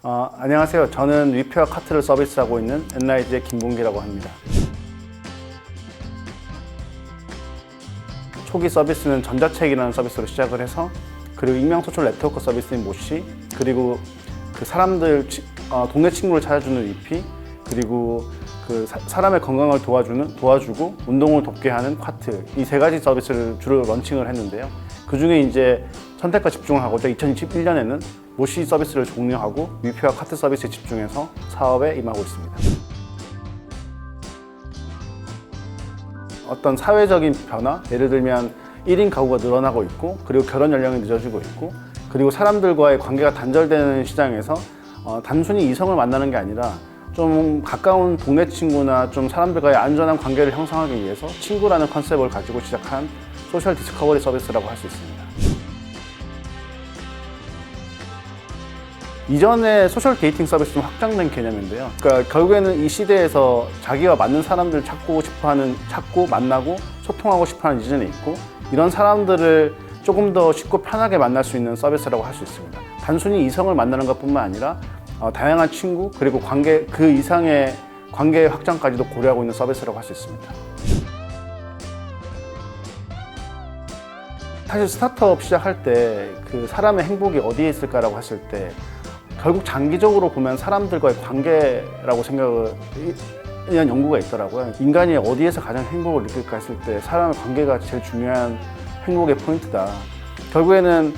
안녕하세요. 저는 위피와 카트를 서비스하고 있는 엔라이즈의 김봉기라고 합니다. 초기 서비스는 전자책이라는 서비스로 시작을 해서, 그리고 익명 소셜 네트워크 서비스인 모시, 그리고 그 사람들 동네 친구를 찾아주는 위피, 그리고 그 사람의 건강을 도와주고 운동을 돕게 하는 카트, 이 세 가지 서비스를 주로 런칭을 했는데요. 그 중에 이제 선택과 집중을 하고자 2021년에는 모시 서비스를 종료하고 위피와 카트 서비스에 집중해서 사업에 임하고 있습니다. 어떤 사회적인 변화, 예를 들면 1인 가구가 늘어나고 있고, 그리고 결혼 연령이 늦어지고 있고, 그리고 사람들과의 관계가 단절되는 시장에서 단순히 이성을 만나는 게 아니라 좀 가까운 동네 친구나 좀 사람들과의 안전한 관계를 형성하기 위해서 친구라는 컨셉을 가지고 시작한 소셜 디스커버리 서비스라고 할 수 있습니다. 이전에 소셜 데이팅 서비스는 확장된 개념인데요. 그러니까 결국에는 이 시대에서 자기와 맞는 사람들 찾고 만나고 소통하고 싶어하는 이전에 있고, 이런 사람들을 조금 더 쉽고 편하게 만날 수 있는 서비스라고 할 수 있습니다. 단순히 이성을 만나는 것뿐만 아니라 다양한 친구, 그리고 그 이상의 관계 확장까지도 고려하고 있는 서비스라고 할 수 있습니다. 사실 스타트업 시작할 때 그 사람의 행복이 어디에 있을까라고 했을 때 결국 장기적으로 보면 사람들과의 관계라고 생각을 이런 연구가 있더라고요. 인간이 어디에서 가장 행복을 느낄까 했을 때 사람의 관계가 제일 중요한 행복의 포인트다. 결국에는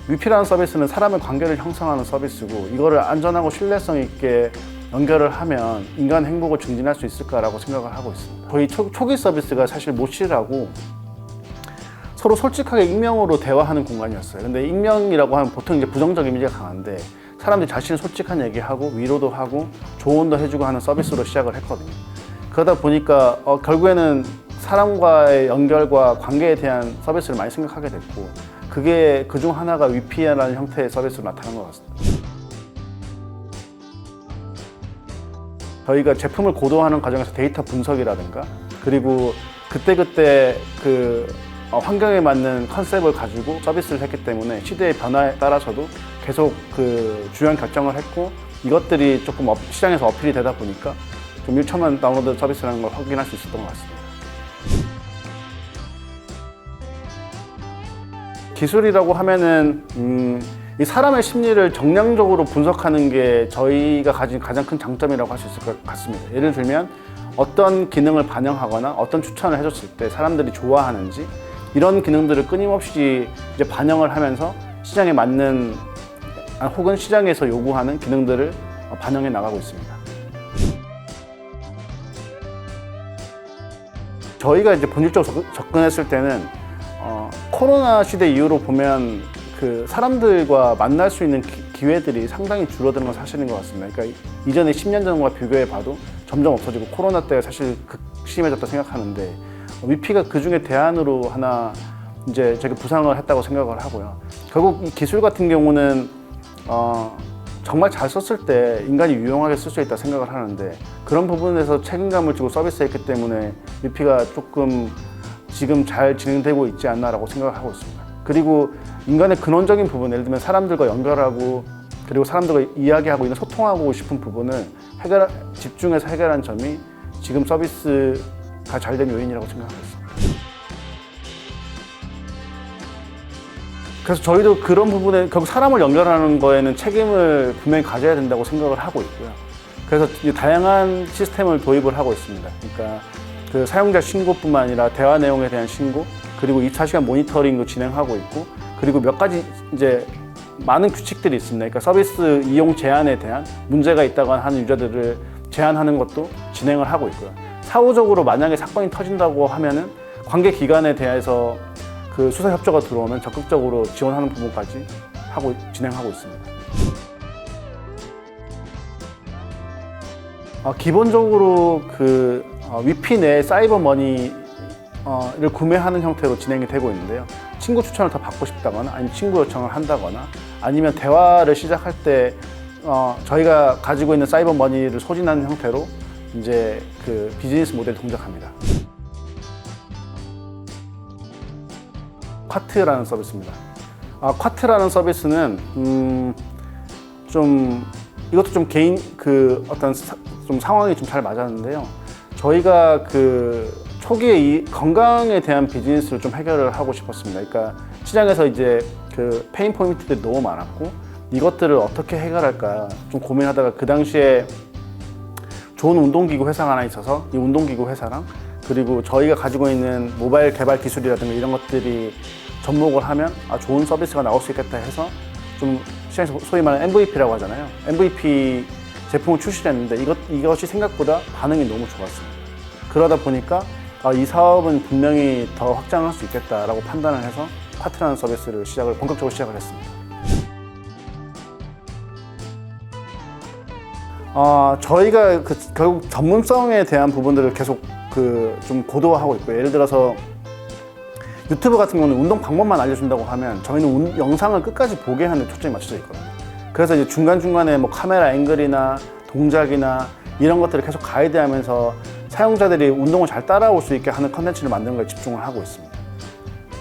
위피라는 서비스는 사람의 관계를 형성하는 서비스고, 이거를 안전하고 신뢰성 있게 연결을 하면 인간 행복을 증진할 수 있을까라고 생각을 하고 있습니다. 저희 초기 서비스가 사실 모시라고 서로 솔직하게 익명으로 대화하는 공간이었어요. 근데 익명이라고 하면 보통 이제 부정적 이미지가 강한데, 사람들이 자신의 솔직한 얘기하고 위로도 하고 조언도 해주고 하는 서비스로 시작을 했거든요. 그러다 보니까 결국에는 사람과의 연결과 관계에 대한 서비스를 많이 생각하게 됐고, 그게 그중 하나가 위피라는 형태의 서비스로 나타난 것 같습니다. 저희가 제품을 고도화하는 과정에서 데이터 분석이라든가, 그리고 그때그때 환경에 맞는 컨셉을 가지고 서비스를 했기 때문에 시대의 변화에 따라서도 계속 중요한 결정을 했고, 이것들이 조금 시장에서 어필이 되다 보니까 좀 1천만 다운로드 서비스라는 걸 확인할 수 있었던 것 같습니다. 기술이라고 하면은 이 사람의 심리를 정량적으로 분석하는 게 저희가 가진 가장 큰 장점이라고 할 수 있을 것 같습니다. 예를 들면 어떤 기능을 반영하거나 어떤 추천을 해줬을 때 사람들이 좋아하는지, 이런 기능들을 끊임없이 이제 반영을 하면서 시장에 맞는 혹은 시장에서 요구하는 기능들을 반영해 나가고 있습니다. 저희가 이제 본질적으로 접근했을 때는 코로나 시대 이후로 보면 그 사람들과 만날 수 있는 기회들이 상당히 줄어드는 건 사실인 것 같습니다. 그러니까 이전에 10년 전과 비교해 봐도 점점 없어지고, 코로나 때가 사실 극심해졌다 생각하는데, 위피가 그 중에 대안으로 하나 이제 제가 부상을 했다고 생각을 하고요. 결국 이 기술 같은 경우는 정말 잘 썼을 때 인간이 유용하게 쓸 수 있다 생각을 하는데, 그런 부분에서 책임감을 지고 서비스했기 때문에 위피가 조금 지금 잘 진행되고 있지 않나라고 생각을 하고 있습니다. 그리고 인간의 근원적인 부분, 예를 들면 사람들과 연결하고, 그리고 사람들과 이야기하고 있는 소통하고 싶은 부분을 집중해서 해결한 점이 지금 서비스가 잘 된 요인이라고 생각하고 있습니다. 그래서 저희도 그런 부분에 결국 사람을 연결하는 거에는 책임을 분명히 가져야 된다고 생각을 하고 있고요. 그래서 다양한 시스템을 도입을 하고 있습니다. 그러니까 그 사용자 신고뿐만 아니라 대화 내용에 대한 신고, 그리고 24시간 모니터링도 진행하고 있고, 그리고 몇 가지 이제 많은 규칙들이 있습니다. 그러니까 서비스 이용 제한에 대한 문제가 있다고 하는 유저들을 제한하는 것도 진행을 하고 있고요. 사후적으로 만약에 사건이 터진다고 하면은 관계 기관에 대해서 그 수사 협조가 들어오면 적극적으로 지원하는 부분까지 진행하고 있습니다. 기본적으로 위피 내 사이버 머니를 구매하는 형태로 진행이 되고 있는데요. 친구 추천을 더 받고 싶다거나, 아니면 친구 요청을 한다거나, 아니면 대화를 시작할 때 저희가 가지고 있는 사이버 머니를 소진하는 형태로 이제 그 비즈니스 모델을 동작합니다. 쿼트라는 서비스입니다. 쿼트라는 서비스는 좀 이것도 좀 개인 그 어떤 좀 상황이 좀 잘 맞았는데요. 저희가 그 초기에 이 건강에 대한 비즈니스를 좀 해결을 하고 싶었습니다. 그러니까 시장에서 이제 그 페인 포인트들이 너무 많았고 이것들을 어떻게 해결할까 좀 고민하다가 그 당시에 좋은 운동기구 회사가 하나 있어서 이 운동기구 회사랑 그리고 저희가 가지고 있는 모바일 개발 기술이라든가 이런 것들이 접목을 하면 좋은 서비스가 나올 수 있겠다 해서 좀 시장에서 소위 말하는 MVP라고 하잖아요. MVP 제품을 출시를 했는데 이것이 생각보다 반응이 너무 좋았습니다. 그러다 보니까 이 사업은 분명히 더 확장할 수 있겠다라고 판단을 해서 파트라는 서비스를 본격적으로 시작을 했습니다. 저희가 결국 전문성에 대한 부분들을 계속 좀 고도화하고 있고요. 예를 들어서 유튜브 같은 경우는 운동 방법만 알려준다고 하면 저희는 영상을 끝까지 보게 하는 데 초점이 맞춰져 있거든요. 그래서 이제 중간중간에 뭐 카메라 앵글이나 동작이나 이런 것들을 계속 가이드하면서 사용자들이 운동을 잘 따라올 수 있게 하는 컨텐츠를 만드는 거에 집중을 하고 있습니다.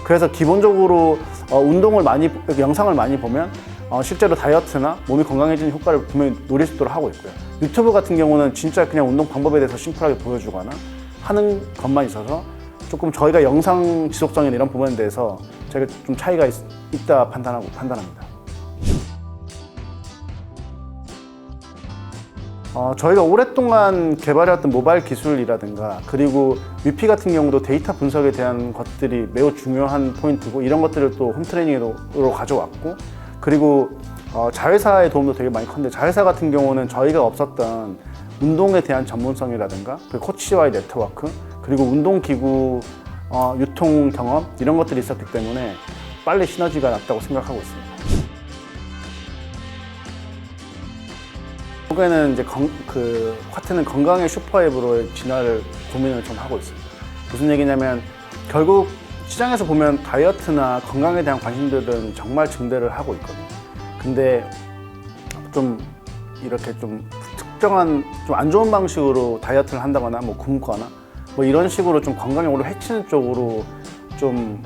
그래서 기본적으로 영상을 많이 보면 실제로 다이어트나 몸이 건강해지는 효과를 분명히 노릴 수 있도록 하고 있고요. 유튜브 같은 경우는 진짜 그냥 운동 방법에 대해서 심플하게 보여주거나 하는 것만 있어서 조금 저희가 영상 지속성이나 이런 부분에 대해서 저희가 좀 차이가 있다 판단합니다. 저희가 오랫동안 개발해왔던 모바일 기술이라든가 그리고 위피 같은 경우도 데이터 분석에 대한 것들이 매우 중요한 포인트고 이런 것들을 또 홈트레이닝으로 가져왔고 그리고 자회사의 도움도 되게 많이 컸는데 자회사 같은 경우는 저희가 없었던 운동에 대한 전문성이라든가 그 코치와의 네트워크 그리고 운동기구 유통 경험 이런 것들이 있었기 때문에 빨리 시너지가 났다고 생각하고 있습니다. 결국에는 이제 화트는 건강의 슈퍼앱으로의 진화를 고민을 좀 하고 있습니다. 무슨 얘기냐면 결국 시장에서 보면 다이어트나 건강에 대한 관심들은 정말 증대를 하고 있거든요. 근데 좀 이렇게 좀 특정한 좀 안 좋은 방식으로 다이어트를 한다거나 뭐 굶거나 뭐 이런 식으로 좀 건강에 오히려 해치는 쪽으로 좀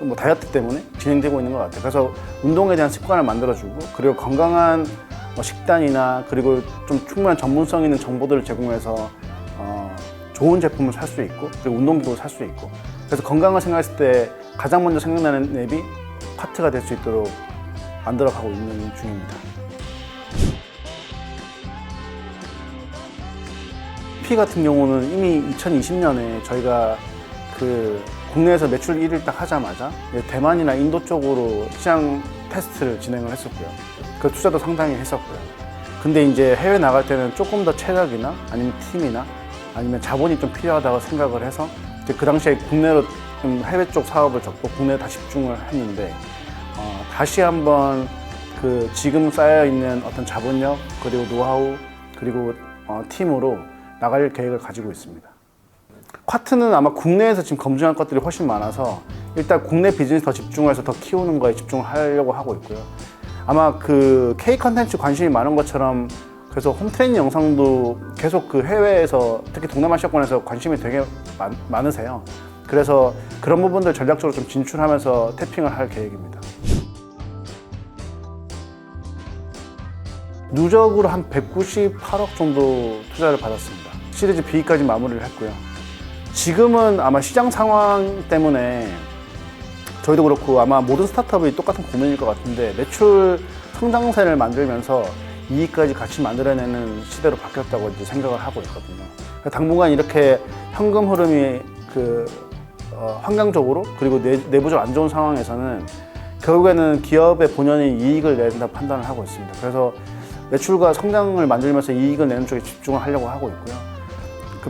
뭐 다이어트 때문에 진행되고 있는 것 같아요. 그래서 운동에 대한 습관을 만들어주고 그리고 건강한 식단이나 그리고 좀 충분한 전문성 있는 정보들을 제공해서 좋은 제품을 살 수 있고 그리고 운동기구를 살 수 있고 그래서 건강을 생각했을 때 가장 먼저 생각나는 앱이 화트가 될 수 있도록 만들어가고 있는 중입니다. 피 같은 경우는 이미 2020년에 저희가 국내에서 매출 1위 딱 하자마자 대만이나 인도 쪽으로 시장 테스트를 진행을 했었고요. 그 투자도 상당히 했었고요. 근데 이제 해외 나갈 때는 조금 더 체력이나 아니면 팀이나 아니면 자본이 좀 필요하다고 생각을 해서 이제 그 당시에 국내로 좀 해외 쪽 사업을 접고 국내에 다 집중을 했는데 다시 한번 지금 쌓여 있는 어떤 자본력 그리고 노하우 그리고 팀으로 나갈 계획을 가지고 있습니다. 화트는 아마 국내에서 지금 검증할 것들이 훨씬 많아서 일단 국내 비즈니스 더 집중해서 더 키우는 거에 집중을 하려고 하고 있고요. 아마 K 컨텐츠 관심이 많은 것처럼 그래서 홈트레이닝 영상도 계속 해외에서 특히 동남아시아권에서 관심이 되게 많으세요. 그래서 그런 부분들 전략적으로 좀 진출하면서 태핑을 할 계획입니다. 누적으로 한 198억 정도 투자를 받았습니다. 시리즈 B까지 마무리를 했고요. 지금은 아마 시장 상황 때문에 저희도 그렇고 아마 모든 스타트업이 똑같은 고민일 것 같은데 매출 성장세를 만들면서 이익까지 같이 만들어내는 시대로 바뀌었다고 이제 생각을 하고 있거든요. 당분간 이렇게 현금 흐름이 환경적으로 그리고 내부적으로 안 좋은 상황에서는 결국에는 기업의 본연의 이익을 낸다고 판단을 하고 있습니다. 그래서 매출과 성장을 만들면서 이익을 내는 쪽에 집중을 하려고 하고 있고요.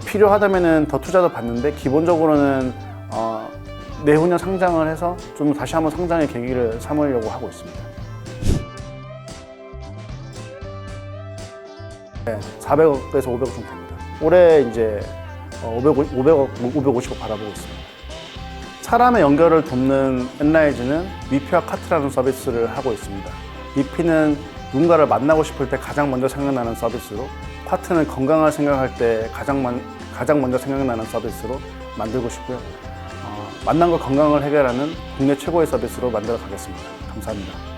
필요하다면은 더 투자도 받는데 기본적으로는 내후년 상장을 해서 좀 다시 한번 성장의 계기를 삼으려고 하고 있습니다. 네, 400억에서 500억 정도 됩니다. 올해 이제 550억 받아보고 있습니다. 사람의 연결을 돕는 엔라이즈는 위피와 카트라는 서비스를 하고 있습니다. 위피는 누군가를 만나고 싶을 때 가장 먼저 생각나는 서비스로 카트는 건강을 생각할 때 가장 먼저 생각나는 서비스로 만들고 싶고요. 만남과 건강을 해결하는 국내 최고의 서비스로 만들어 가겠습니다. 감사합니다.